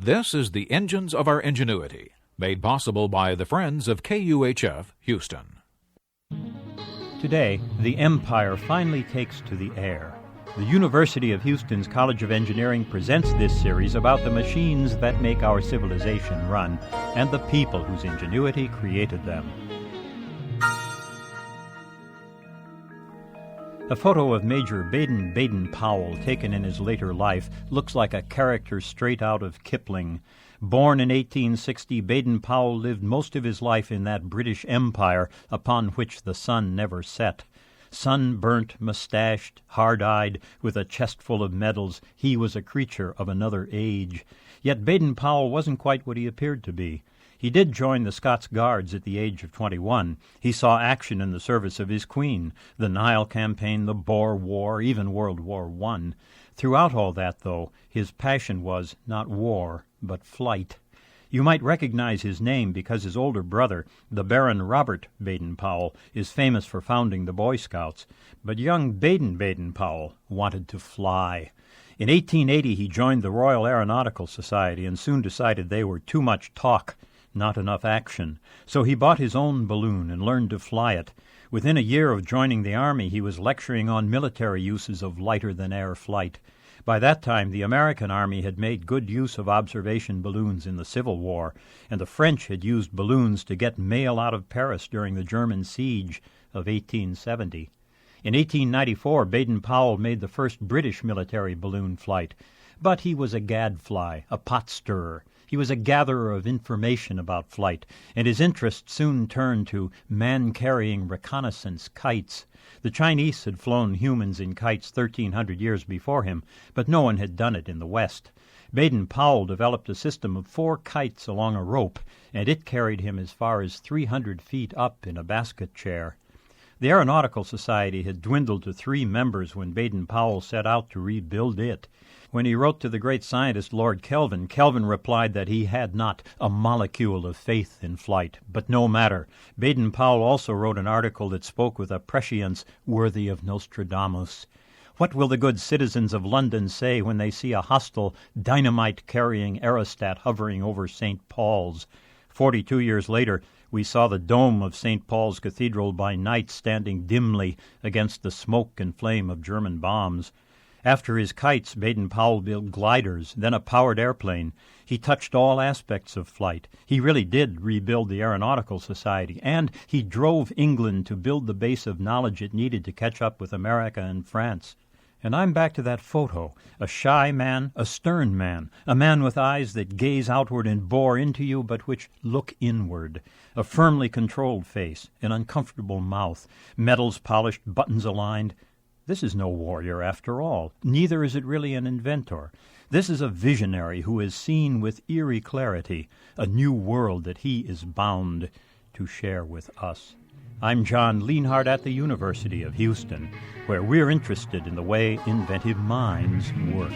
This is the Engines of Our Ingenuity, made possible by the Friends of KUHF Houston. Today, the empire finally takes to the air. The University of Houston's College of Engineering presents this series about the machines that make our civilization run and the people whose ingenuity created them. A photo of Major Baden-Powell taken in his later life looks like a character straight out of Kipling. Born in 1860, Baden-Powell lived most of his life in that British Empire upon which the sun never set. Sunburnt, mustached, hard-eyed, with a chest full of medals, he was a creature of another age. Yet Baden-Powell wasn't quite what he appeared to be. He did join the Scots Guards at the age of 21. He saw action in the service of his queen, the Nile Campaign, the Boer War, even World War I. Throughout all that, though, his passion was not war, but flight. You might recognize his name because his older brother, the Baron Robert Baden-Powell, is famous for founding the Boy Scouts. But young Baden-Powell wanted to fly. In 1880, he joined the Royal Aeronautical Society and soon decided they were too much talk, not enough action. So he bought his own balloon and learned to fly it. Within a year of joining the Army, he was lecturing on military uses of lighter-than-air flight. By that time, the American Army had made good use of observation balloons in the Civil War, and the French had used balloons to get mail out of Paris during the German siege of 1870. In 1894, Baden-Powell made the first British military balloon flight. But he was a gadfly, a pot-stirrer. He was a gatherer of information about flight, and his interest soon turned to man-carrying reconnaissance kites. The Chinese had flown humans in kites 1,300 years before him, but no one had done it in the West. Baden-Powell developed a system of 4 kites along a rope, and it carried him as far as 300 feet up in a basket chair. The Aeronautical Society had dwindled to 3 members when Baden-Powell set out to rebuild it. When he wrote to the great scientist Lord Kelvin, Kelvin replied that he had not a molecule of faith in flight. But no matter. Baden-Powell also wrote an article that spoke with a prescience worthy of Nostradamus. What will the good citizens of London say when they see a hostile, dynamite-carrying aerostat hovering over St. Paul's? 42 years later, we saw the dome of St. Paul's Cathedral by night standing dimly against the smoke and flame of German bombs. After his kites, Baden-Powell built gliders, then a powered airplane. He touched all aspects of flight. He really did rebuild the Aeronautical Society, and he drove England to build the base of knowledge it needed to catch up with America and France. And I'm back to that photo, a shy man, a stern man, a man with eyes that gaze outward and bore into you, but which look inward, a firmly controlled face, an uncomfortable mouth, medals polished, buttons aligned. This is no warrior after all. Neither is it really an inventor. This is a visionary who has seen with eerie clarity a new world that he is bound to share with us. I'm John Lienhardt at the University of Houston, where we're interested in the way inventive minds work.